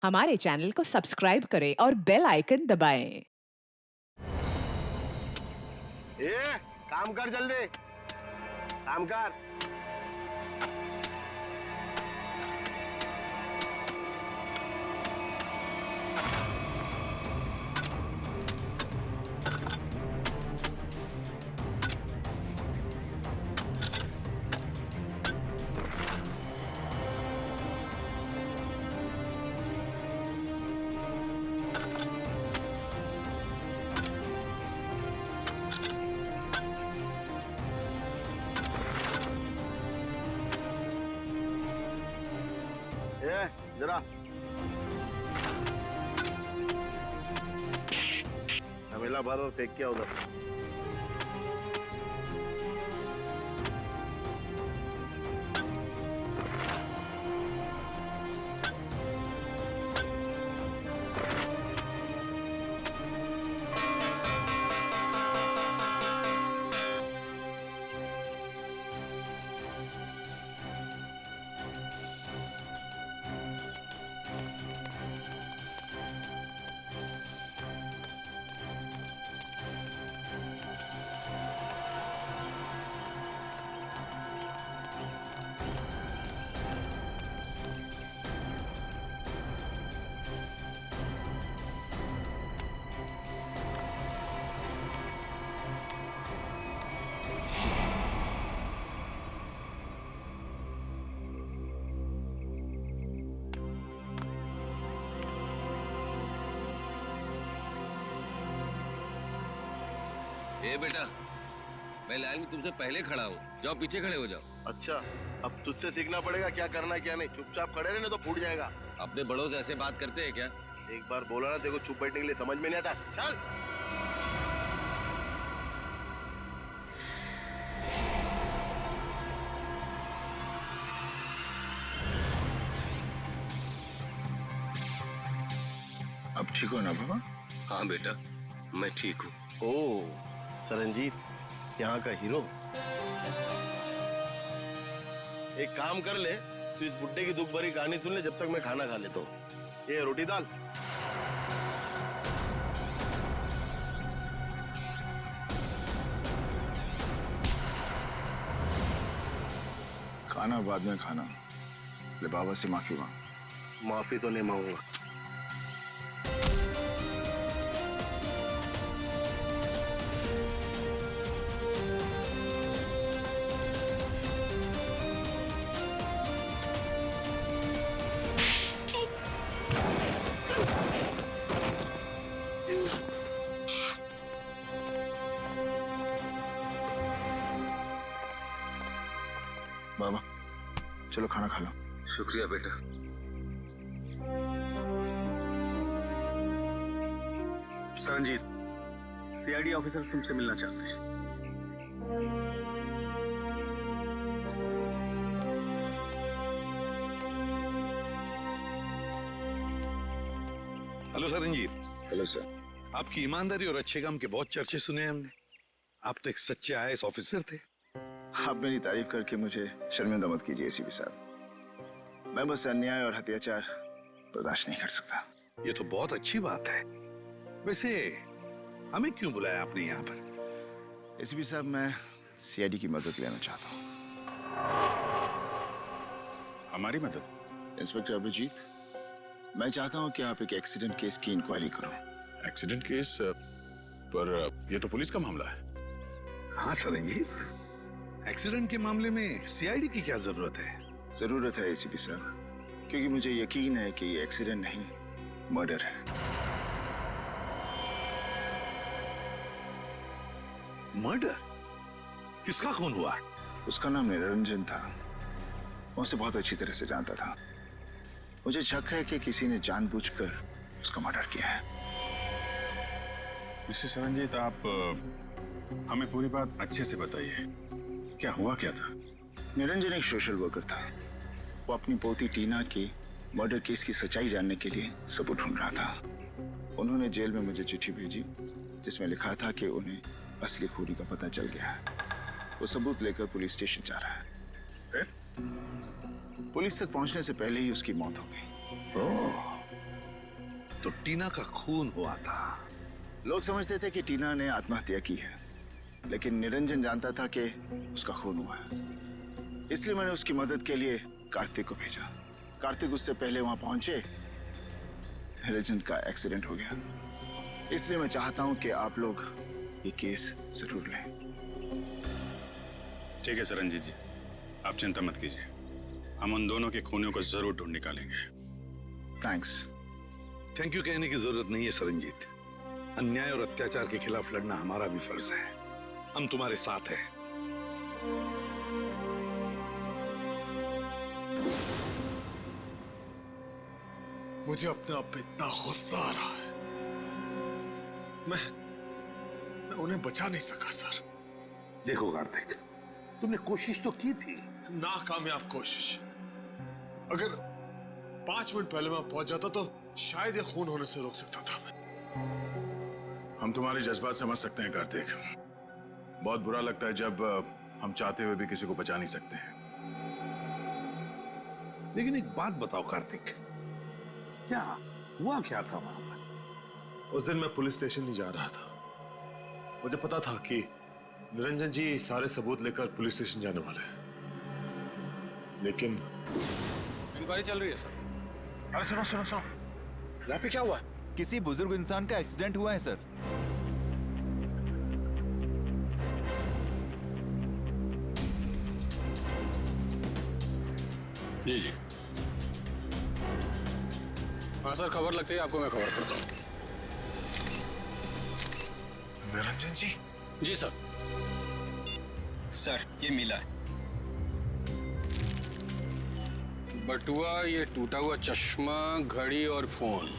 हमारे चैनल को सब्सक्राइब करें और बेल आइकन दबाएं। ए, काम कर जल्दी, काम कर। जरा हमेला भर और फेंक क्या उधर। ए बेटा, मैं लाइन में तुमसे पहले खड़ा हूँ, जाओ पीछे खड़े हो जाओ। अच्छा, अब तुझसे सीखना पड़ेगा क्या करना है क्या नहीं। चुपचाप खड़े रहने तो फूट जाएगा। अपने बड़ों से ऐसे बात करते हैं क्या? एक बार बोला ना, देखो चुप बैठने के लिए समझ में नहीं आता। चल अब ठीक हो ना बाबा? हाँ बेटा, मैं ठीक हूँ। ओ सरनजीत, यहाँ का हीरो। एक काम कर ले, तू इस बुड्ढे की दुख भरी कहानी सुन ले जब तक मैं खाना खा लेता हूँ। ये रोटी दाल। खाना बाद में खाना। ले बाबा से माफी मांग। माफी तो नहीं मांगूंगा। बाबा चलो खाना खा लो। शुक्रिया बेटा। सरनजीत, सीआईडी ऑफिसर्स तुमसे मिलना चाहते हैं। हेलो सरनजीत। Hello sir. आपकी ईमानदारी और अच्छे काम के बहुत चर्चे सुने हैं हमने। आप तो एक सच्चे आईएएस ऑफिसर थे। आप मेरी तारीफ करके मुझे शर्मिंदा मत कीजिए एसीपी साहब। मैं बस अन्याय और अत्याचार बर्दाश्त नहीं कर सकता। ये तो बहुत अच्छी बात है। वैसे हमें क्यों बुलाया आपने यहाँ पर? एसीपी साहब, मैं सीआईडी की मदद लेना चाहता हूँ। हमारी मदद? इंस्पेक्टर अभिजीत, मैं चाहता हूँ कि आप एक एक्सीडेंट केस की इंक्वायरी करो। Accident case? पर ये तो पुलिस का मामला है। हाँ सरनजीत, एक्सीडेंट के मामले में सीआईडी की क्या जरूरत है? जरूरत है एसीपी साहब, क्योंकि मुझे यकीन है कि ये एक्सीडेंट नहीं, मर्डर है। मर्डर? किसका खून हुआ? उसका नाम निरंजन था। मैं उसे बहुत अच्छी तरह से जानता था। मुझे शक है कि किसी ने जानबूझकर उसका मर्डर किया है। मिस्टर सरनजीत, आप हमें पूरी बात अच्छे से बताइए। क्या हुआ क्या था? निरंजन एक सोशल वर्कर था। वो अपनी पोती टीना की मर्डर केस की सच्चाई जानने के लिए सबूत ढूंढ रहा था। उन्होंने जेल में मुझे चिट्ठी भेजी जिसमें लिखा था कि उन्हें असली खूनी का पता चल गया है। वो सबूत लेकर पुलिस स्टेशन जा रहा है। फिर? पुलिस तक पहुंचने से पहले ही उसकी मौत हो गई। ओह, तो टीना का खून हुआ था। लोग समझते थे कि टीना ने आत्महत्या की है, लेकिन निरंजन जानता था कि उसका खून हुआ है। इसलिए मैंने उसकी मदद के लिए कार्तिक को भेजा। कार्तिक उससे पहले वहां पहुंचे, निरंजन का एक्सीडेंट हो गया। इसलिए मैं चाहता हूं कि आप लोग ये केस जरूर लें। ठीक है सरनजीत जी, आप चिंता मत कीजिए, हम उन दोनों के खूनियों को जरूर ढूंढ निकालेंगे। थैंक्स। थैंक यू कहने की जरूरत नहीं है सरनजीत। अन्याय और अत्याचार के खिलाफ लड़ना हमारा भी फर्ज है। हम तुम्हारे साथ हैं। मुझे अपने आप पे इतना गुस्सा आ रहा है। मैं उन्हें बचा नहीं सका सर। देखो कार्तिक, तुमने कोशिश तो की थी। नाकामयाब कोशिश। अगर 5 मिनट पहले मैं पहुंच जाता तो शायद ये खून होने से रोक सकता था मैं। हम तुम्हारे जज्बात समझ सकते हैं कार्तिक। बहुत बुरा लगता है जब हम चाहते हुए भी किसी को बचा नहीं सकते हैं। लेकिन एक बात बताओ कार्तिक, क्या हुआ क्या था वहां पर? उस दिन मैं पुलिस स्टेशन नहीं जा रहा था। मुझे पता था कि निरंजन जी सारे सबूत लेकर पुलिस स्टेशन जाने वाले हैं, लेकिन इंक्वायरी चल रही है सर। अरे सुनो सुनो सुनो, यहाँ पे क्या हुआ है? किसी बुजुर्ग इंसान का एक्सीडेंट हुआ है सर। जी जी हाँ सर, खबर लगती है आपको मैं खबर करता हूँ। निरंजन जी? जी सर। सर ये मिला है। बटुआ, ये टूटा हुआ चश्मा, घड़ी और फोन,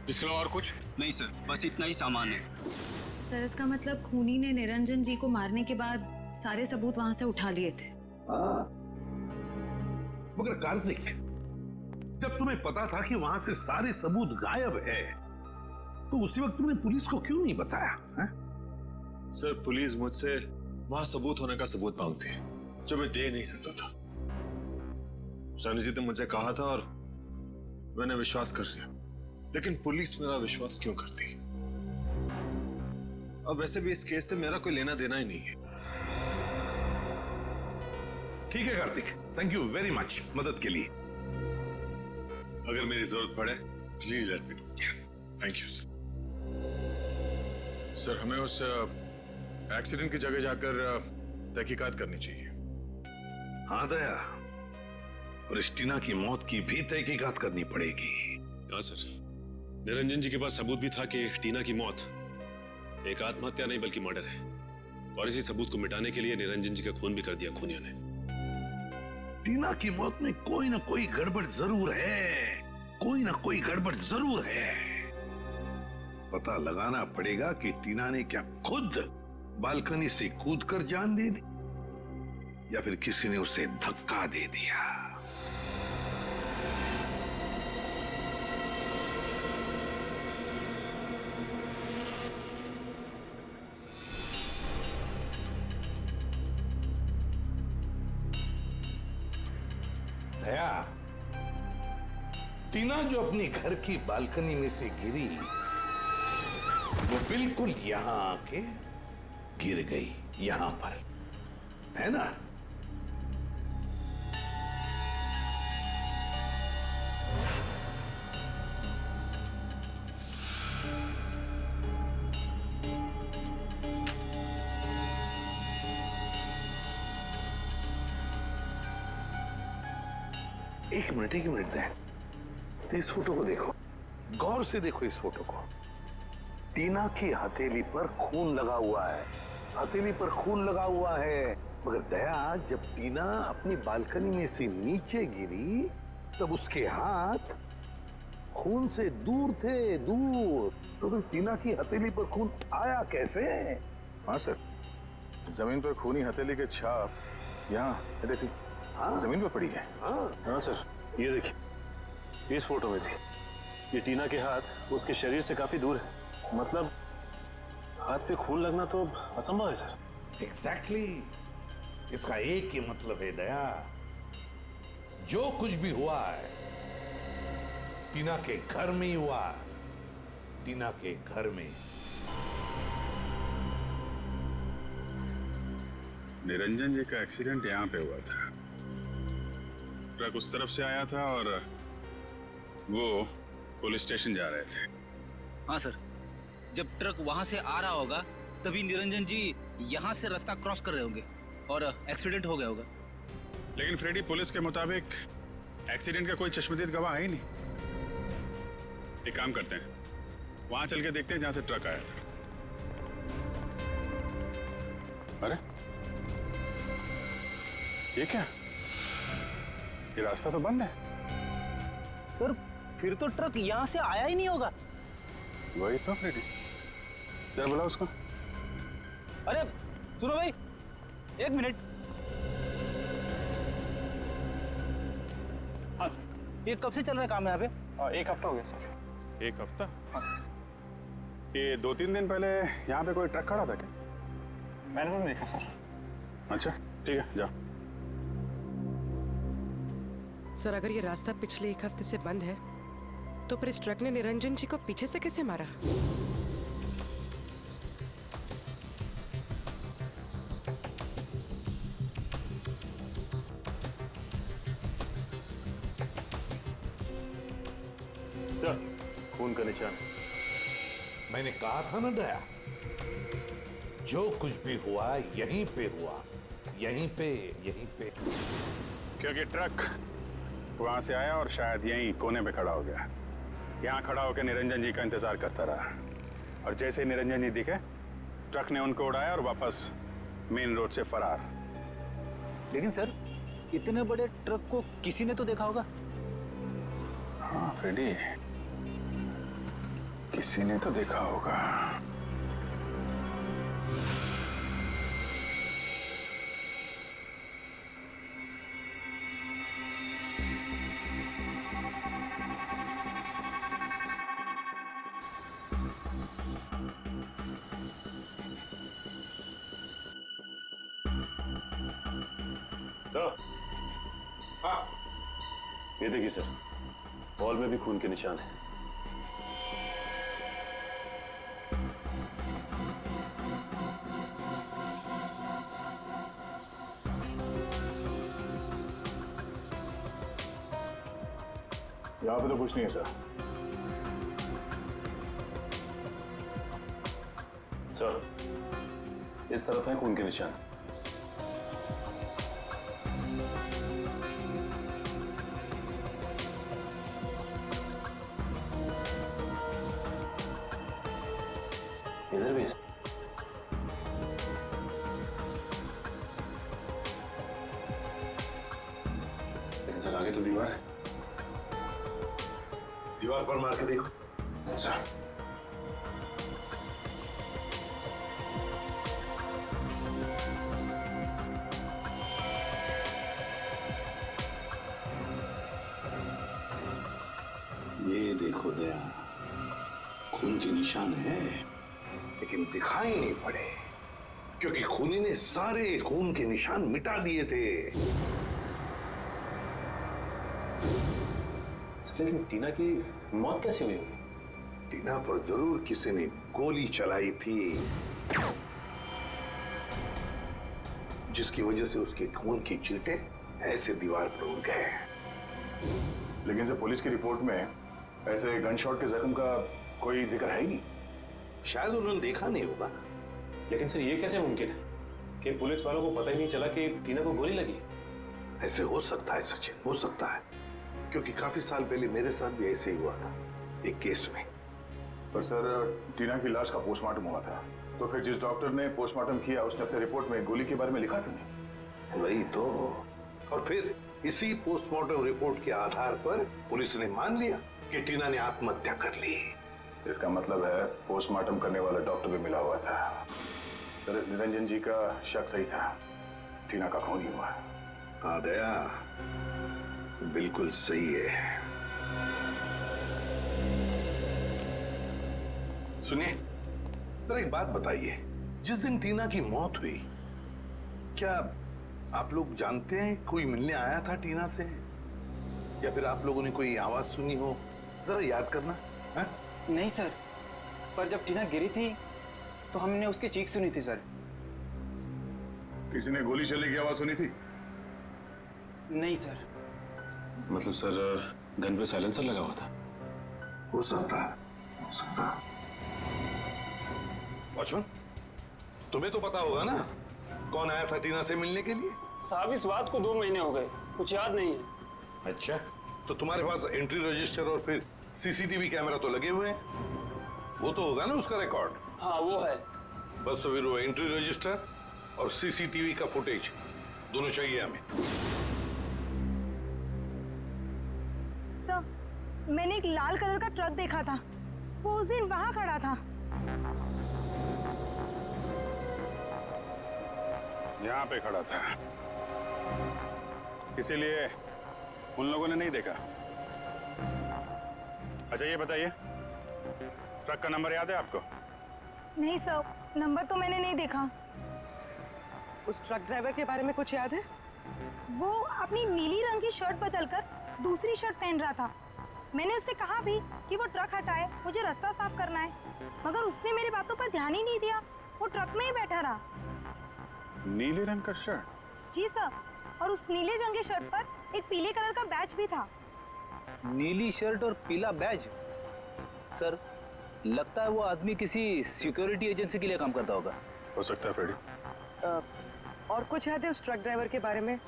इसके अलावा और कुछ नहीं सर, बस इतना ही सामान है। सर इसका मतलब खूनी ने निरंजन जी को मारने के बाद सारे सबूत वहां से उठा लिए थे। मगर कार्तिक, जब तुम्हें पता था कि वहां से सारे सबूत गायब है, तो उसी वक्त तुमने पुलिस को क्यों नहीं बताया है? सर पुलिस मुझसे वहां सबूत होने का सबूत मांगती है जो मैं दे नहीं सकता था। सरनजीत ने मुझसे कहा था और मैंने विश्वास कर लिया, लेकिन पुलिस मेरा विश्वास क्यों करती? अब वैसे भी इस केस से मेरा कोई लेना देना ही नहीं है। ठीक है Kartik, thank you very much मदद के लिए। अगर मेरी जरूरत पड़े please let me know. Thank you sir. Sir हमें उस एक्सीडेंट की जगह जाकर तहकीकात करनी चाहिए। हाँ दया, और इस टीना की मौत की भी तहकीकात करनी पड़ेगी। हाँ सर, निरंजन जी के पास सबूत भी था कि टीना की मौत एक आत्महत्या नहीं बल्कि मर्डर है, और इसी सबूत को मिटाने के लिए निरंजन जी का खून भी कर दिया खूनियों ने। टीना की मौत में कोई ना कोई गड़बड़ जरूर है, कोई ना कोई गड़बड़ जरूर है। पता लगाना पड़ेगा कि टीना ने क्या खुद बालकनी से कूदकर जान दे दी या फिर किसी ने उसे धक्का दे दिया। दया, टीना जो अपनी घर की बालकनी में से गिरी, वो बिल्कुल यहां आके गिर गई, यहां पर, है ना? एक मिनट दे। तो इस फोटो को देखो, गौर से देखो इस फोटो को। टीना की हथेली पर खून लगा हुआ है, हथेली पर खून लगा हुआ है। मगर दया, जब टीना अपनी बालकनी में से नीचे गिरी तब उसके हाथ खून से दूर थे, दूर। तो फिर टीना की हथेली पर खून आया कैसे? हाँ सर, जमीन पर खूनी हथेली के छाप यहाँ देखिए, हाँ? जमीन पर पड़ी है। हाँ सर, ये देखिए, इस फोटो में भी ये टीना के हाथ उसके शरीर से काफी दूर है। मतलब हाथ पे खून लगना तो असंभव है सर। एग्जैक्टली। इसका एक ही मतलब है दया, जो कुछ भी हुआ है टीना के घर में ही हुआ है, टीना के घर में। निरंजन जी का एक्सीडेंट यहाँ पे हुआ था। ट्रक उस तरफ से आया था और वो पुलिस स्टेशन जा रहे थे। हाँ सर, जब ट्रक वहां से आ रहा होगा तभी निरंजन जी यहाँ से रास्ता क्रॉस कर रहे होंगे और एक्सीडेंट हो गया होगा। लेकिन फ्रेडी, पुलिस के मुताबिक एक्सीडेंट का कोई चश्मदीद गवाह है ही नहीं। एक काम करते हैं, वहां चल के देखते हैं जहां से ट्रक आया था। अरे ये क्या? ये रास्ता तो बंद है। सर फिर तो ट्रक यहाँ से आया ही नहीं होगा। वही तो फ्रेडी, क्या बोला उसको? अरे सुनो भाई, एक मिनट। हाँ सर, ये कब से चल रहा है काम यहाँ पे? 1 हफ्ता हो गया सर। 1 हफ्ता? ये 2-3 दिन पहले यहाँ पे कोई ट्रक खड़ा था क्या? मैंने तो देखा सर। अच्छा ठीक है, जाओ। सर अगर ये रास्ता पिछले 1 हफ्ते से बंद है तो फिर इस ट्रक ने निरंजन जी को पीछे से कैसे मारा? सर, खून का निशान। मैंने कहा था ना दया, जो कुछ भी हुआ यहीं पे हुआ, यहीं पे। क्योंकि ट्रक वहां से आया और शायद यहीं कोने पे खड़ा हो गया। यहाँ खड़ा होकर निरंजन जी का इंतजार करता रहा और जैसे ही निरंजन जी दिखे, ट्रक ने उनको उड़ाया और वापस मेन रोड से फरार। लेकिन सर, इतने बड़े ट्रक को किसी ने तो देखा होगा। हाँ फ्रेडी, किसी ने तो देखा होगा। सर, हाँ, ये देखिए सर, वॉल में भी खून के निशान हैं। यहाँ पे तो कुछ नहीं है सर। सर, इस तरफ है खून के निशान। इधर भी। लेकिन सर आगे तो दीवार है। दीवार पर मार के देखो। अच्छा। ये देखो दया, खून के निशान है, लेकिन दिखाई नहीं पड़े क्योंकि खूनी ने सारे खून के निशान मिटा दिए थे। लेकिन टीना की मौत कैसे हुई होगी? टीना पर जरूर किसी ने गोली चलाई थी, जिसकी वजह से उसके खून की चींटे ऐसे दीवार पर उड़ गए। लेकिन सर, पुलिस की रिपोर्ट में ऐसे गन शॉट के जख्म का कोई जिक्र है ही नहीं। शायद उन्होंने देखा नहीं होगा। लेकिन सर ये कैसे मुमकिन है कि पुलिस वालों को पता ही नहीं चला कि टीना को गोली लगी? ऐसे हो सकता है सचिन, हो सकता है, क्योंकि काफी साल पहले मेरे साथ भी ऐसे ही हुआ था एक केस में। पर सर, टीना की लाश का पोस्टमार्टम हुआ था, तो फिर जिस डॉक्टर ने पोस्टमार्टम किया उसने अपने रिपोर्ट में गोली के बारे में लिखा क्यों नहीं? वही तो। और फिर इसी पोस्टमार्टम रिपोर्ट के आधार पर पुलिस ने मान लिया कि टीना ने आत्महत्या कर ली। इसका मतलब है पोस्टमार्टम करने वाला डॉक्टर भी मिला हुआ था। सर, इस निरंजन जी का शक सही था, टीना का खून ही हुआ। हाँ दया, बिल्कुल सही है। सुनिए, जरा एक बात बताइए, जिस दिन टीना की मौत हुई, क्या आप लोग जानते हैं कोई मिलने आया था टीना से, या फिर आप लोगों ने कोई आवाज सुनी हो? जरा याद करना। है? नहीं सर, पर जब टीना गिरी थी तो हमने उसकी चीख सुनी थी सर। किसी ने गोली चलने की आवाज सुनी थी? नहीं सर। मतलब सर गन पे साइलेंसर लगा हुआ था। हो सकता है, हो सकता है। वॉचमैन, तुम्हें तो पता होगा ना कौन आया था टीना से मिलने के लिए? साहब इस बात को 2 महीने हो गए, कुछ याद नहीं है। अच्छा, तो तुम्हारे पास एंट्री रजिस्टर और फिर सीसीटीवी कैमरा तो लगे हुए हैं, वो तो होगा ना उसका रिकॉर्ड? हाँ वो है। बस तो फिर वो एंट्री रजिस्टर और सीसीटीवी का फुटेज दोनों चाहिए हमें। सर, मैंने एक लाल कलर का ट्रक देखा था, वो उस दिन वहां खड़ा था। यहाँ पे खड़ा था, इसीलिए उन लोगों ने नहीं देखा। अच्छा ये बताइए, ट्रक का नंबर याद है आपको? नहीं सर, नंबर तो मैंने नहीं देखा। उस ट्रक ड्राइवर के बारे में कुछ याद है? वो अपनी नीली रंग की शर्ट बदलकर दूसरी शर्ट पहन रहा था। मैंने उससे कहा भी कि वो ट्रक हटाए, मुझे रास्ता साफ करना है, मगर उसने मेरी बातों पर ध्यान ही नहीं दिया, वो ट्रक में ही बैठा रहा। नीले रंग का शर्ट? जी सर, और उस नीले रंग की शर्ट पर एक पीले कलर का बैच भी था। नीली शर्ट और पीला बैज? सर लगता है वो आदमी किसी सिक्योरिटी एजेंसी के लिए काम करता होगा। हो सकता है फ्रेडी। और कुछ याद है उस ट्रक ड्राइवर के बारे में?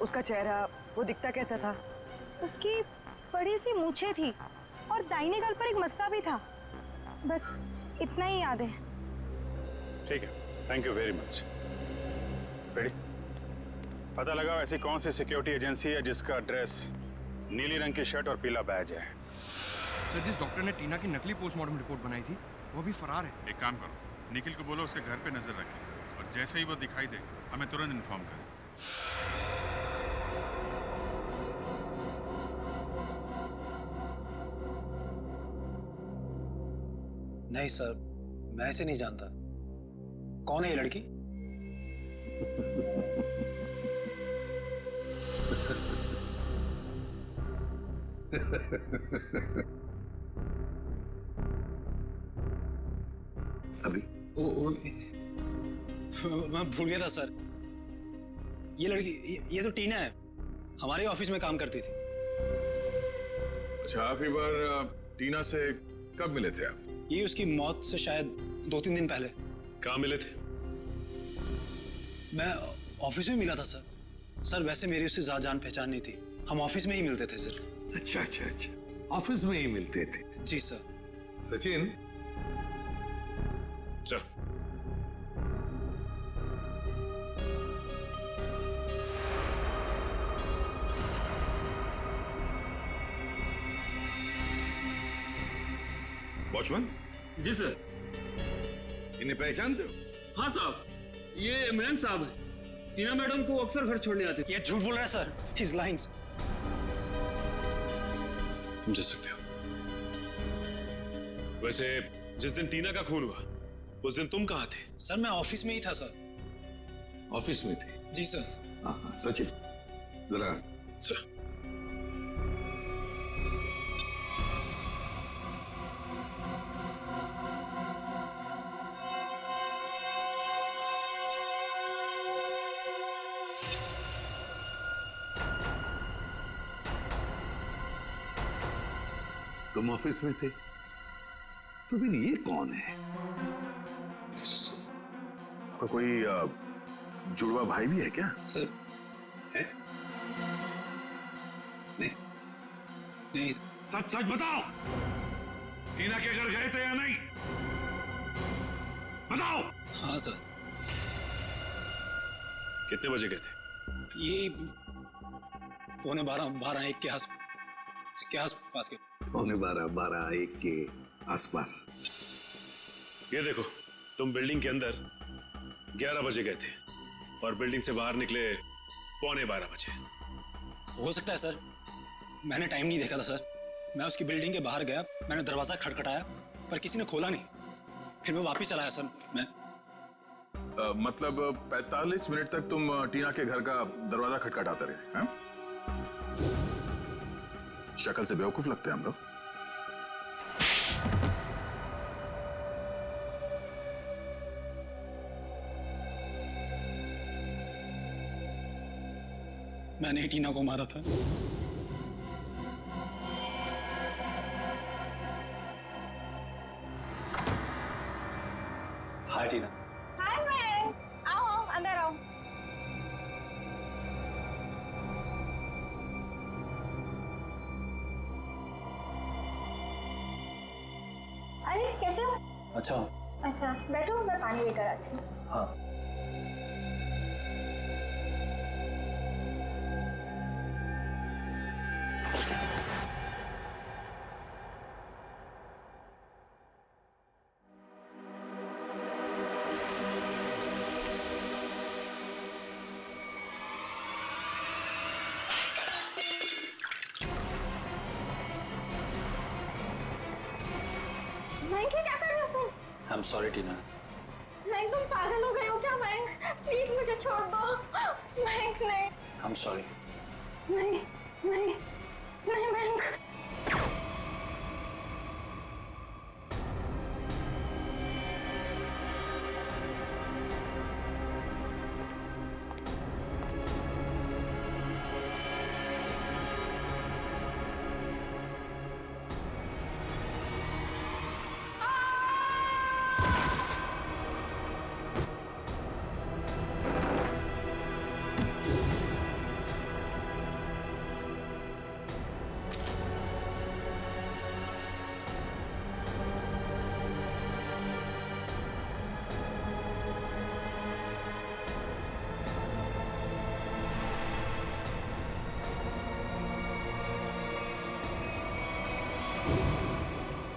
उसका चेहरा, वो दिखता कैसा था? उसकी बड़ी सी मूछें थी और दाहिने गाल पर एक मस्सा भी था, बस इतना ही याद है। ठीक है, thank you very much. Freddy, पता लगाओ ऐसी कौन सी सिक्योरिटी एजेंसी है जिसका एड्रेस नीली रंग की शर्ट और पीला बैज है। सर, जिस डॉक्टर ने टीना की नकली पोस्टमार्टम रिपोर्ट बनाई थी वो भी फरार है। एक काम करो, निखिल को बोलो उसके घर पे नजर रखे और जैसे ही वो दिखाई दे हमें तुरंत इन्फॉर्म करें। नहीं सर, मैं इसे नहीं जानता। कौन है ये लड़की? अभी मैं भूल गया था सर। ये लड़की, ये तो टीना है, हमारे ऑफिस में काम करती थी। अच्छा, आखिरी बार टीना से कब मिले थे आप? ये उसकी मौत से शायद 2-3 दिन पहले। कहाँ मिले थे? मैं ऑफिस में मिला था सर। सर वैसे मेरी उससे ज्यादा जान पहचान नहीं थी, हम ऑफिस में ही मिलते थे सिर्फ। अच्छा अच्छा अच्छा, ऑफिस में ही मिलते थे? जी सर। सचिन, चल। वॉचमैन। जी सर। इन्हें पहचानते हो? हाँ साहब, ये इमरान साहब है, टीना मैडम को अक्सर घर छोड़ने आते थे। ये झूठ बोल रहा है सर, ही इज लाइंग। समझ सकते हो। वैसे जिस दिन टीना का खून हुआ उस दिन तुम कहाँ थे? सर मैं ऑफिस में ही था सर। ऑफिस में थे? जी सर। हाँ, सचिन जरा। तुम ऑफिस में थे तो फिर ये कौन है? आपका कोई जुड़वा भाई भी है क्या? सर है? नहीं नहीं। सच सच बताओ, टीना के घर गए थे या नहीं? बताओ। हाँ सर। कितने बजे गए थे? ये 12:45-1 के आसपास के। 12:45-1 के आसपास। ये देखो, तुम बिल्डिंग के अंदर 11 बजे गए थे और बिल्डिंग से बाहर निकले 11:15 बजे। हो सकता है सर, मैंने टाइम नहीं देखा था सर। मैं उसकी बिल्डिंग के बाहर गया, मैंने दरवाजा खटखटाया पर किसी ने खोला नहीं, फिर मैं वापस चला आया सर। मैं मतलब 45 मिनट तक तुम टीना के घर का दरवाजा खटखटाते रहे हैं? शक्ल से बेवकूफ लगते हैं हम लोग। मैंने ही टीना को मारा था। हाय टीना। हाय मैं आओ अंदर आओ। अरे कैसे हो? अच्छा। अच्छा बैठो, मैं पानी लेकर आती हूँ। हाँ। मयंक क्या कर रहे हो तुम? आई एम सॉरी टीना। मयंक तुम पागल हो गए हो क्या? मयंक प्लीज मुझे छोड़ दो। मयंक नहीं आई एम सॉरी। नहीं नहीं नहीं मयंक।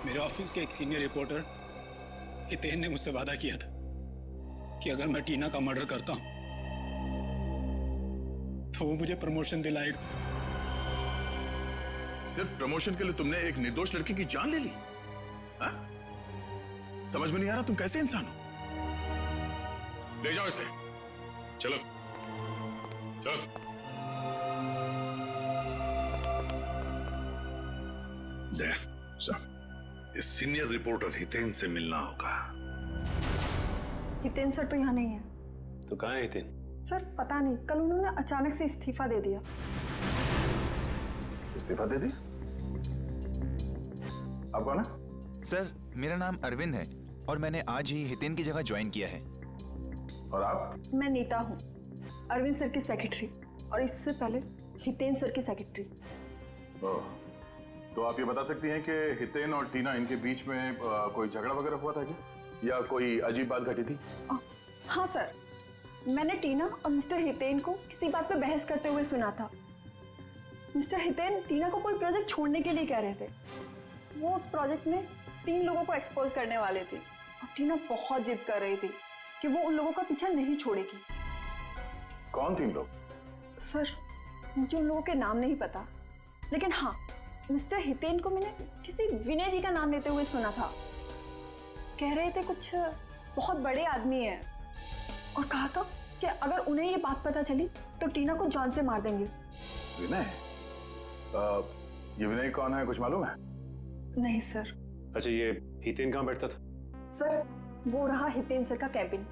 मेरे ऑफिस के एक सीनियर रिपोर्टर हितेन ने मुझसे वादा किया था कि अगर मैं टीना का मर्डर करता हूं तो वो मुझे प्रमोशन दिलाएगा। सिर्फ प्रमोशन के लिए तुमने एक निर्दोष लड़की की जान ले ली? हाँ? समझ में नहीं आ रहा तुम कैसे इंसान हो? ले जाओ इसे। चलो चलो। इस सीनियर रिपोर्टर हितेन से मिलना होगा। हितेन सर तो यहाँ नहीं है। तो कहाँ है हितेन? सर पता नहीं, कल उन्होंने अचानक से इस्तीफा दे दिया। इस्तीफा दे दी? आप कौन है? सर मेरा नाम अरविंद है और मैंने आज ही हितेन की जगह ज्वाइन किया है। और आप? मैं नीता हूँ, अरविंद सर की सेक्रेटरी, और इससे पहले हितेन सर की सेक्रेटरी। तो आप ये बता सकती हैं कि हितेन और टीना इनके बीच में कोई झगड़ा वगैरह हुआ था क्या, या कोई अजीब बात घटी थी? हाँ सर, मैंने टीना और मिस्टर हितेन को किसी बात पे बहस करते हुए सुना था। मिस्टर हितेन टीना को कोई प्रोजेक्ट छोड़ने के लिए कह रहे थे। वो उस प्रोजेक्ट में 3 लोगों को एक्सपोज करने वाले थे और टीना बहुत जिद कर रही थी कि वो उन लोगों का पीछा नहीं छोड़ेगी। कौन 3 लोग? सर मुझे उन लोगों के नाम नहीं पता, लेकिन हाँ मिस्टर हितेन को मैंने किसी विनय जी का नाम लेते हुए सुना था। कह रहे थे कुछ बहुत बड़े आदमी हैं और कहा था कि अगर उन्हें ये बात पता चली तो टीना को जान से मार देंगे। विनय? ये विनय कौन है, कुछ मालूम है? नहीं सर। अच्छा ये हितेन कहाँ बैठता था? सर वो रहा हितेन सर का कैबिन।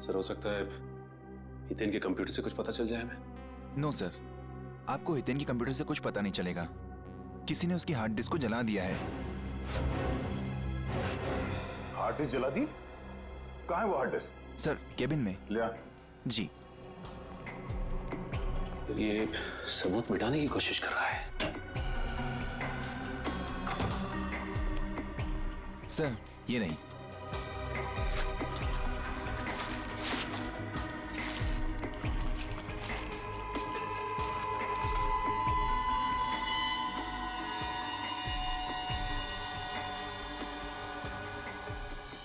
सर हो सकता है हितेन के कंप्यूटर से कुछ पता चल जाए हमें। नो सर, आपको हितेन की कंप्यूटर से कुछ पता नहीं चलेगा। किसी ने उसकी हार्ड डिस्क को जला दिया है। हार्ड डिस्क जला दी? कहाँ है वो हार्ड डिस्क? सर केबिन में। ले आ। जी। ये सबूत मिटाने की कोशिश कर रहा है। सर ये नहीं।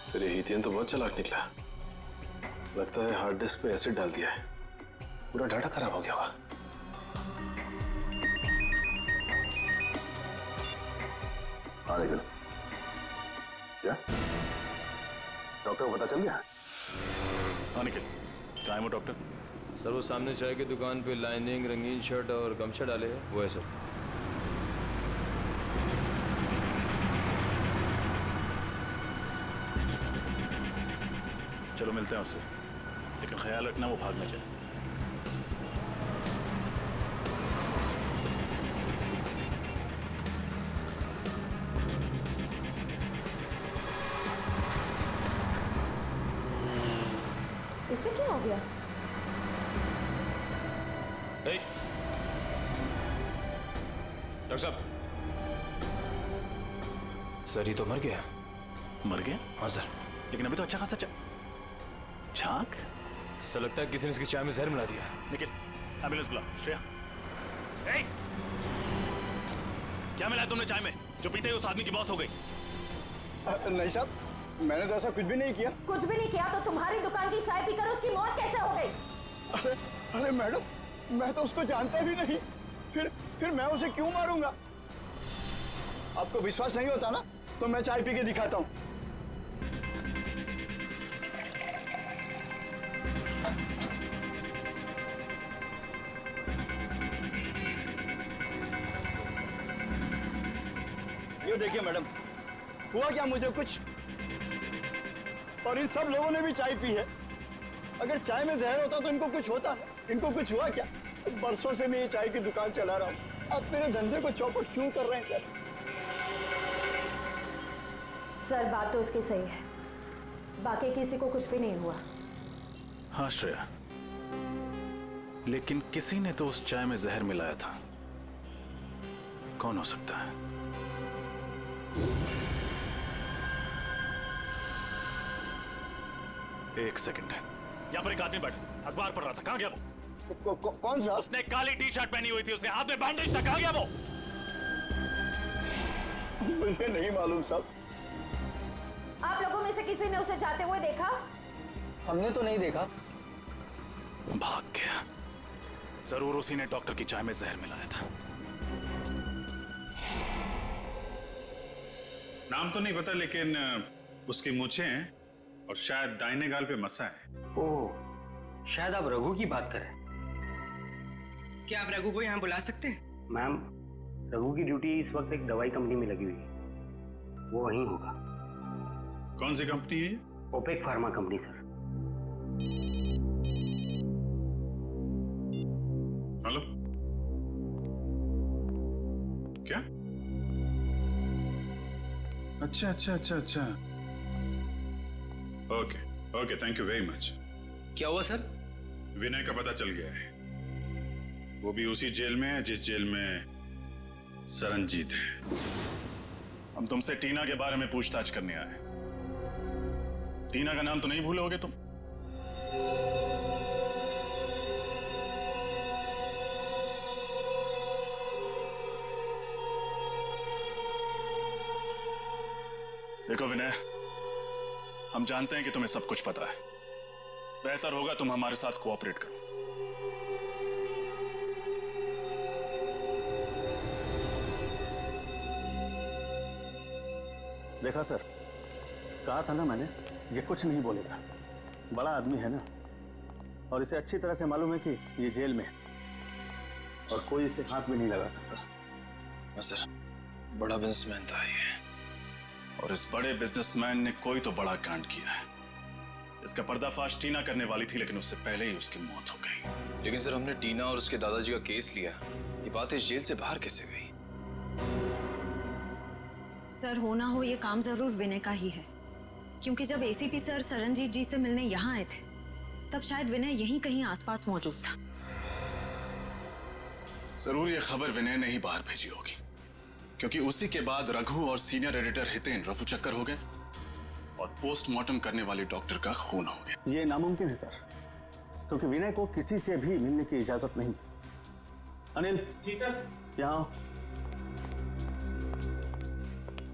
सर ये हितेन तो बहुत चालाक निकला। लगता है हार्ड डिस्क पे एसिड डाल दिया है, पूरा डाटा खराब हो गया होगा। हाँ निकल। क्या डॉक्टर को पता चल गया? हाँ निकल। कहाँ है वो डॉक्टर? सर वो सामने चाय की दुकान पे लाइनिंग, रंगीन शर्ट और गमछा डाले हैं, वो है सर। चलो मिलते हैं उससे, लेकिन ख्याल रखना वो भाग न जाए। इसे क्या हो गया? डॉक्टर साहब, सर ये तो मर गया। मर गया? हाँ सर। लेकिन अभी तो अच्छा खासा झाग। सर लगता है किसी ने इसकी चाय में जहर मिला दिया। निखिल, एम्बुलेंस बुला। श्रेया, क्या मिला तुमने चाय में? जो पीते ही उस आदमी की मौत हो गई। नहीं साहब, मैंने तो ऐसा कुछ भी नहीं किया। कुछ भी नहीं किया तो तुम्हारी दुकान की चाय पीकर उसकी मौत कैसे हो गई? अरे मैडम, मैं तो उसको जानता भी नहीं, फिर मैं उसे क्यों मारूंगा? आपको विश्वास नहीं होता ना, तो मैं चाय पी के दिखाता हूँ। ये देखिए मैडम, हुआ क्या मुझे कुछ, और इन सब लोगों ने भी चाय पी है। अगर चाय में जहर होता तो इनको कुछ होता, इनको कुछ हुआ क्या? बरसों से मैं ये चाय की दुकान चला रहा हूँ, आप मेरे धंधे को चौपट क्यों कर रहे हैं सर? सर बात तो उसकी सही है, बाकी किसी को कुछ भी नहीं हुआ। हाँ श्रेया, लेकिन किसी ने तो उस चाय में जहर मिलाया था। कौन हो सकता है? एक सेकंड, यहाँ पर एक आदमी बैठा अखबार पढ़ रहा था। कहाँ गया वो? कौन सा? उसने काली टी शर्ट पहनी हुई थी, उसके हाथ में बैंडेज था। कहाँ गया वो? मुझे नहीं मालूम साहब। आप लोगों में से किसी ने उसे जाते हुए देखा? हमने तो नहीं देखा। भाग गया। जरूर उसी ने डॉक्टर की चाय में जहर मिलाया था। नाम तो नहीं पता, लेकिन उसकी मूछें हैं और शायद दाहिने गाल पे मसा है। ओह, शायद आप रघु की बात करें। क्या आप रघु को यहाँ बुला सकते हैं? मैम, रघु की ड्यूटी इस वक्त एक दवाई कंपनी में लगी हुई है, वो वहीं होगा। कौन सी कंपनी है? Opec pharma company sir. Hello, क्या? अच्छा अच्छा अच्छा अच्छा, okay okay, thank you very much. क्या हुआ सर? विनय का पता चल गया है, वो भी उसी जेल में है जिस जेल में सरनजीत है। हम तुमसे टीना के बारे में पूछताछ करने आए। टीना का नाम तो नहीं भूलोगे तुम? देखो विनय, हम जानते हैं कि तुम्हें सब कुछ पता है। बेहतर होगा तुम हमारे साथ कोऑपरेट करो। देखा सर, कहा था ना मैंने, ये कुछ नहीं बोलेगा। बड़ा आदमी है ना, और इसे अच्छी तरह से मालूम है कि ये जेल में है और कोई इसे हाथ भी नहीं लगा सकता। सर, बड़ा बिजनेसमैन था ये, और इस बड़े बिजनेसमैन ने कोई तो बड़ा कांड किया है। इसका पर्दाफाश टीना करने वाली थी, लेकिन उससे पहले ही उसकी मौत हो गई। लेकिन सर हमने टीना और उसके दादाजी का केस लिया, ये बात इस जेल से बाहर कैसे गई? सर हो ना हो ये काम जरूर विनय का ही है, क्योंकि जब एसीपी सर सरनजीत जी से मिलने यहाँ आए थे तब शायद विनय यहीं कहीं आसपास मौजूद था। जरूर ये खबर विनय ने ही बाहर भेजी होगी, क्योंकि उसी के बाद रघु और सीनियर एडिटर हितेन रफू चक्कर हो गए और पोस्टमार्टम करने वाले डॉक्टर का खून हो गया। ये नामुमकिन है सर, क्योंकि विनय को किसी से भी मिलने की इजाजत नहीं। अनिल जी सर, यहाँ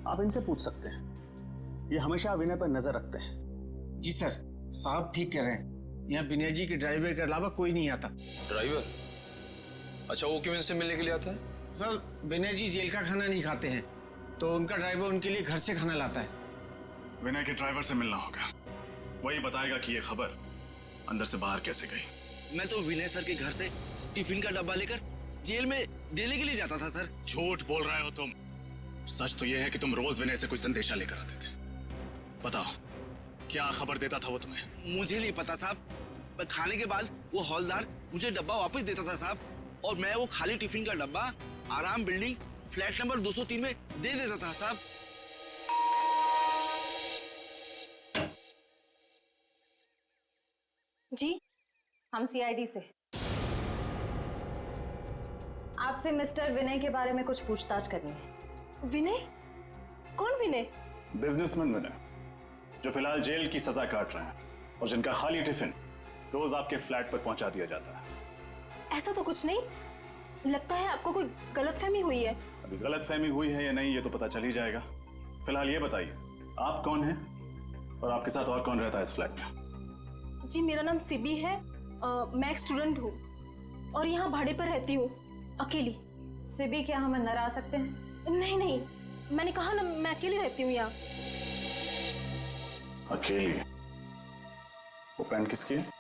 आप इनसे पूछ सकते हैं, ये हमेशा विनय पर नजर रखते हैं। जी सर, साहब ठीक कह रहे हैं, यहाँ विनय जी के ड्राइवर के अलावा कोई नहीं आता। ड्राइवर? अच्छा, वो क्यों इनसे मिलने के लिए आता है? सर, विनय जी जेल का खाना नहीं खाते हैं, तो उनका ड्राइवर उनके लिए घर से खाना लाता है। विनय के ड्राइवर से मिलना होगा, वही बताएगा कि ये खबर अंदर से बाहर कैसे गई। मैं तो विनय सर के घर से टिफिन का डब्बा लेकर जेल में देने के लिए जाता था सर। झूठ बोल रहे हो तुम। सच तो यह है कि तुम रोज विनय से कोई संदेशा लेकर आते थे। बताओ, क्या खबर देता था वो तुम्हें? मुझे नहीं पता साहब, खाने के बाद वो हौलदार मुझे डब्बा वापस देता था साहब, और मैं वो खाली टिफिन का डब्बा आराम बिल्डिंग फ्लैट नंबर 203 में दे देता था साहब। जी, हम सीआईडी से। आपसे मिस्टर विनय के बारे में कुछ पूछताछ करनी है। विनय? कौन विनय? बिजनेसमैन विनय, जो फिलहाल जेल की सजा काट रहे हैं और जिनका खाली टिफिन रोज आपके फ्लैट पर पहुंचा दिया जाता है। ऐसा तो कुछ नहीं, लगता है आपको कोई गलतफहमी हुई है। अभी गलतफहमी हुई है या नहीं ये तो पता चल ही जाएगा। फिलहाल ये बताइए, आप कौन हैं और आपके साथ और कौन रहता है इस फ्लैट में? जी, मेरा नाम सिबी है, मैं एक स्टूडेंट हूँ और यहाँ भाड़े पर रहती हूँ, अकेली। सिबी, क्या हम अंदर आ सकते हैं? नहीं नहीं, मैंने कहा ना मैं अकेली रहती हूँ यहाँ। अकेली? वो पेन किसकी है?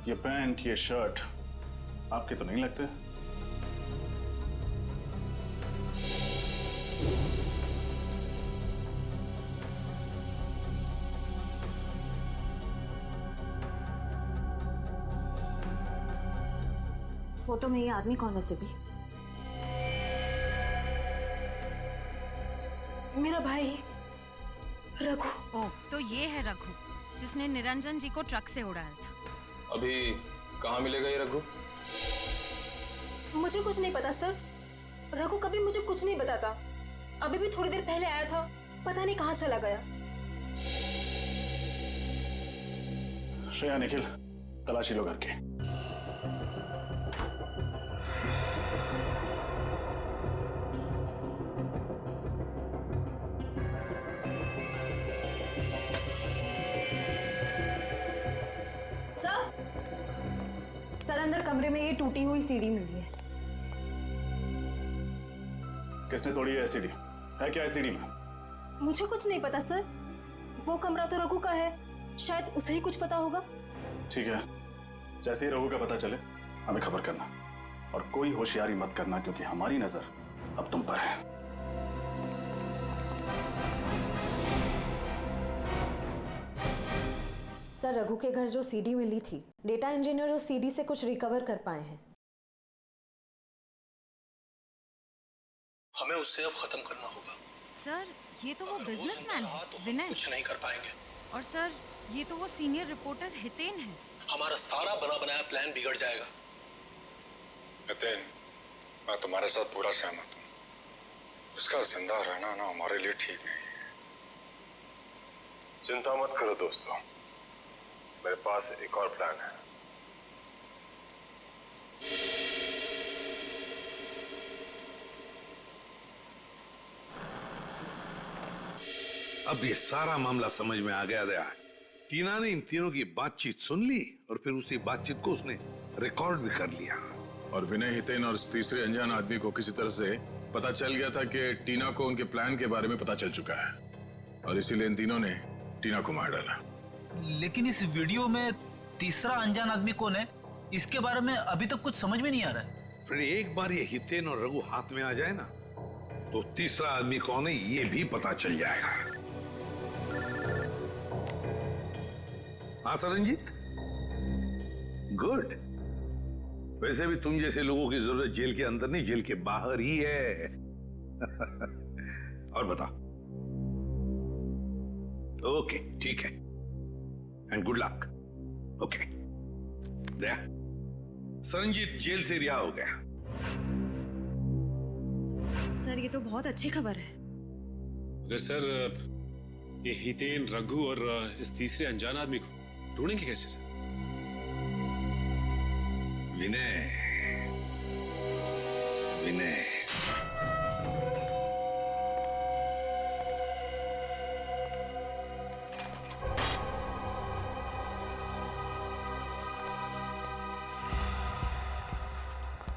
ये पैंट, ये शर्ट आपके तो नहीं लगते? फोटो में ये आदमी कौन है सिबी? मेरा भाई रघु। ओ, तो ये है रघु जिसने निरंजन जी को ट्रक से उड़ाया था। अभी कहाँ मिलेगा ये रघु? मुझे कुछ नहीं पता सर, रघु कभी मुझे कुछ नहीं बताता। अभी भी थोड़ी देर पहले आया था, पता नहीं कहाँ चला गया। श्रेया, निखिल, तलाशी लो घर के। सर, अंदर कमरे में ये टूटी हुई सीढ़ी मिली है। किसने तोड़ी है सीढ़ी? है क्या सीढ़ी में? मुझे कुछ नहीं पता सर, वो कमरा तो रघु का है, शायद उसे ही कुछ पता होगा। ठीक है, जैसे ही रघु का पता चले हमें खबर करना, और कोई होशियारी मत करना क्योंकि हमारी नजर अब तुम पर है। सर, रघु के घर जो सीडी मिली थी, डेटा इंजीनियर उस सीडी से कुछ रिकवर कर पाए हैं। हमें उससे अब खत्म करना होगा। सर, ये तो वो बिजनेसमैन है विनय। कुछ नहीं कर पाएंगे। और सर, ये तो वो सीनियर रिपोर्टर हितेन है। हमारा सारा बना बनाया प्लान बिगड़ जाएगा। हितेन, मैं तुम्हारे साथ पूरा सहमत हूँ। उसका जिंदा रहना ना हमारे लिए ठीक नहीं है। चिंता मत करो दोस्तों, मेरे पास एक और प्लान है। अब ये सारा मामला समझ में आ गया। टीना ने इन तीनों की बातचीत सुन ली और फिर उसी बातचीत को उसने रिकॉर्ड भी कर लिया। और विनय, हितेन और इस तीसरे अनजान आदमी को किसी तरह से पता चल गया था कि टीना को उनके प्लान के बारे में पता चल चुका है, और इसीलिए इन तीनों ने टीना को मार डाला। लेकिन इस वीडियो में तीसरा अनजान आदमी कौन है, इसके बारे में अभी तक कुछ समझ में नहीं आ रहा है। फिर एक बार ये हितेन और रघु हाथ में आ जाए ना, तो तीसरा आदमी कौन है ये भी पता चल जाएगा। हाँ सरनजीत, गुड। वैसे भी तुम जैसे लोगों की जरूरत जेल के अंदर नहीं, जेल के बाहर ही है। और बता। ओके, ठीक है, and good luck. Okay, Daya, Saranjit jail से रिहा हो गया। सर, ये तो बहुत अच्छी खबर है। अगर सर ये हितेन, रघु और इस तीसरे अनजान आदमी को ढूंढेंगे कैसे सर? विनय, विनय,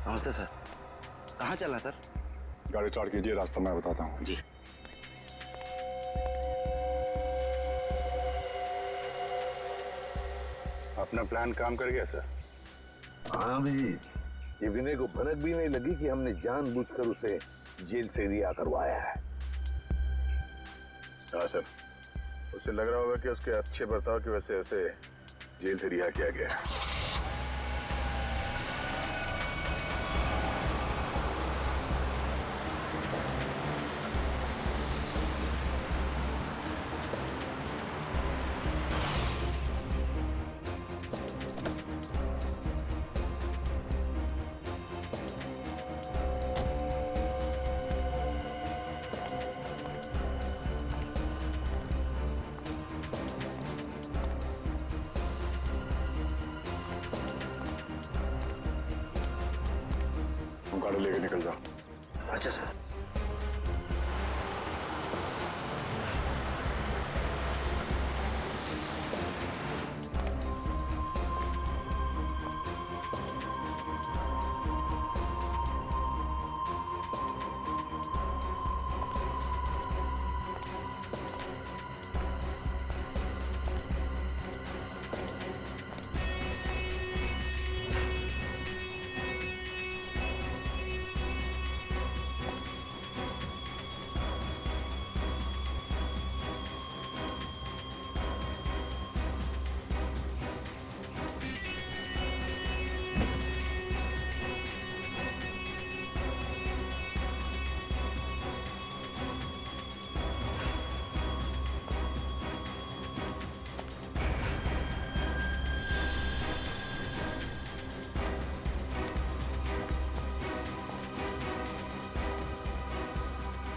नमस्ते सर, कहाँ चलना सर? गाड़ी स्टार्ट कीजिए, रास्ता मैं बताता हूँ। जी। अपना प्लान काम कर गया सर? हाँ भी, ये विनय को भनक भी नहीं लगी कि हमने जानबूझकर उसे जेल से रिहा करवाया है। हाँ सर, उसे लग रहा होगा कि उसके अच्छे बर्ताव की वजह से उसे जेल से रिहा किया गया है। गाड़ी लेके निकल जाओ। अच्छा सर।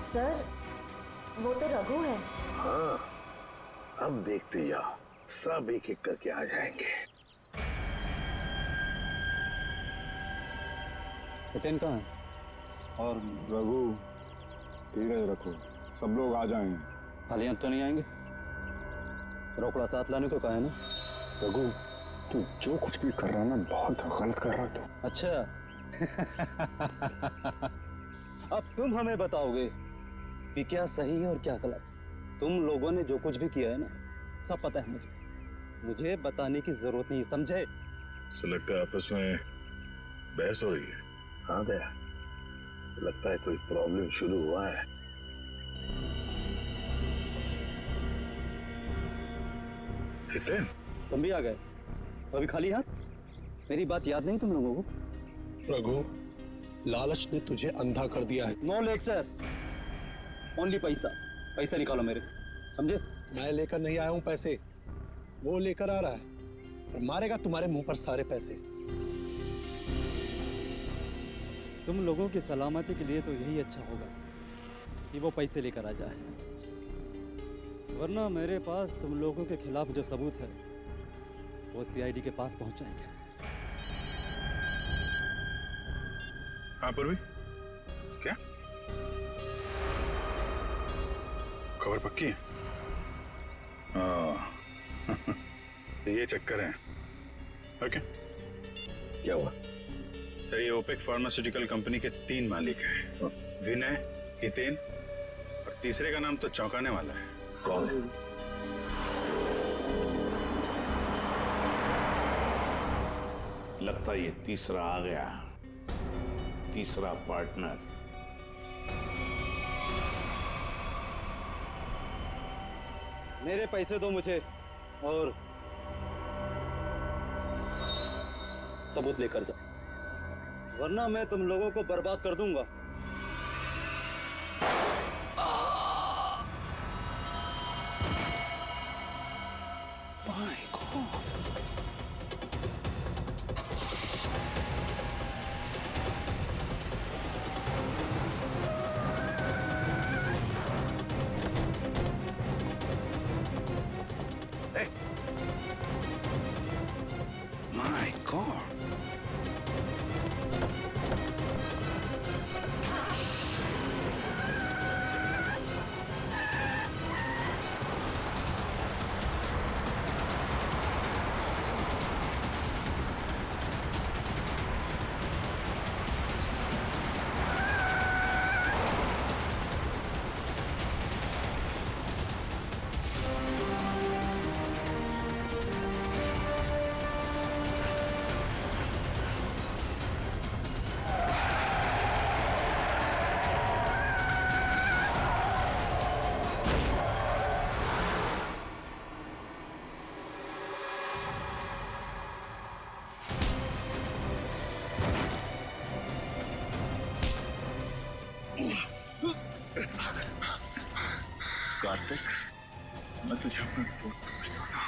सर, वो तो रघु है। हाँ, अब देखते जाओ, सब एक एक करके आ जाएंगे। हितेन कहाँ है? और रघु, धीरज रखो, सब लोग आ जाएंगे। हालियां तो नहीं आएंगे? रोकड़ा साथ लाने को कहा है ना? रघु, तू जो कुछ भी कर रहा है ना, बहुत गलत कर रहा है तू। अच्छा। अब तुम हमें बताओगे कि क्या सही है और क्या गलत। तुम लोगों ने जो कुछ भी किया है ना, सब पता है मुझे बताने की जरूरत नहीं, समझे? ऐसा लगता है आपस में बहस हो रही है। हाँ दया, लगता है कोई प्रॉब्लम शुरू हुआ है। हितेन, तुम भी आ गए? अभी खाली हाथ? मेरी बात याद नहीं तुम लोगों को? रघु, लालच ने तुझे अंधा कर दिया है। नो लेक्चर, ओनली पैसा। पैसा निकालो मेरे, समझे? मैं लेकर नहीं आया हूं पैसे, वो लेकर आ रहा है और मारेगा तुम्हारे मुंह पर सारे पैसे। तुम लोगों की सलामती के लिए तो यही अच्छा होगा कि वो पैसे लेकर आ जाए, वरना मेरे पास तुम लोगों के खिलाफ जो सबूत है वो सीआईडी के पास पहुंचाएंगे। हाँ पूर्वी, क्या खबर पक्की है? हाँ। ये चक्कर है। ओके, क्या हुआ? सर, ये ओपेक फार्मास्यूटिकल कंपनी के 3 मालिक हैं, विनय, हितेन और तीसरे का नाम तो चौंकाने वाला है। कौन है? लगता है ये तीसरा आ गया, तीसरा पार्टनर। मेरे पैसे दो मुझे और सबूत लेकर जाओ, वरना मैं तुम लोगों को बर्बाद कर दूंगा। My God. कार्तिक, मैं तुझे अपना दोस्त समझता था।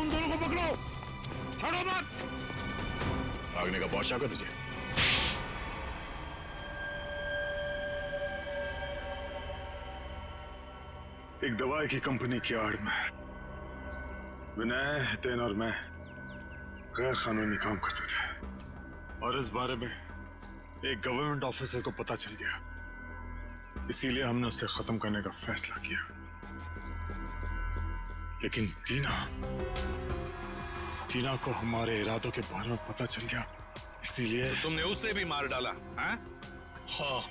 उन दोनों को पकड़ो, छोड़ो मत। भागने का बहुत शौक है तुझे। एक दवाई की कंपनी की आड़ में विनय, हितेन और मैं गैर कानूनी काम करते थे और इस बारे में एक गवर्नमेंट ऑफिसर को पता चल गया। इसीलिए हमने उसे खत्म करने का फैसला किया। लेकिन टीना को हमारे इरादों के बारे में पता चल गया, इसीलिए तुमने उसे भी मार डाला, हाँ? हाँ,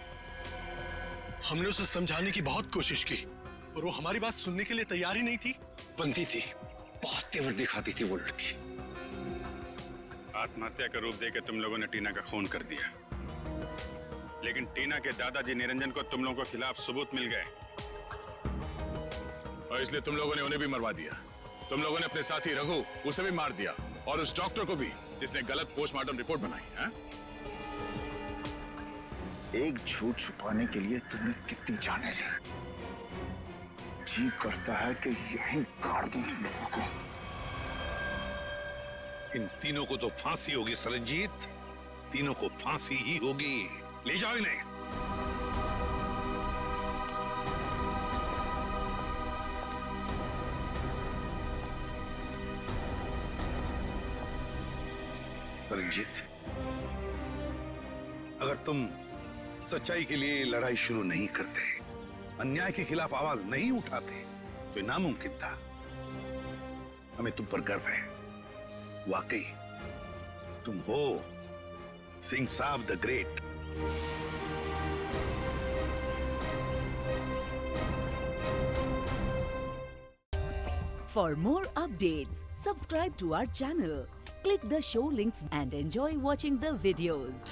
हमने उसे समझाने की बहुत कोशिश की और वो हमारी बात सुनने के लिए तैयार ही नहीं थी। बंदी थी, बहुत तेवर दिखाती थी वो लड़की। आत्महत्या का रूप देकर तुम लोगों ने टीना का खून कर दिया, लेकिन टीना के दादाजी निरंजन को तुम लोगों के खिलाफ सबूत मिल गए और इसलिए तुम लोगों ने उन्हें भी मरवा दिया। तुम लोगों ने अपने साथी रघु उसे भी मार दिया और उस डॉक्टर को भी जिसने गलत पोस्टमार्टम रिपोर्ट बनाई है। एक झूठ छुपाने के लिए तुमने कितनी जाने ली। जी करता है कि यहीं गाड़ दूं तुम लोगों को। इन तीनों को तो फांसी होगी सरनजीत, तीनों को फांसी ही होगी। ले जाओ इन्हें। सरनजीत, अगर तुम सच्चाई के लिए लड़ाई शुरू नहीं करते, अन्याय के खिलाफ आवाज नहीं उठाते, तो ये नामुमकिन था। हमें तुम पर गर्व है। वाकई तुम हो सिंह साहब the great. For more updates, subscribe to our channel, click the show links and enjoy watching the videos.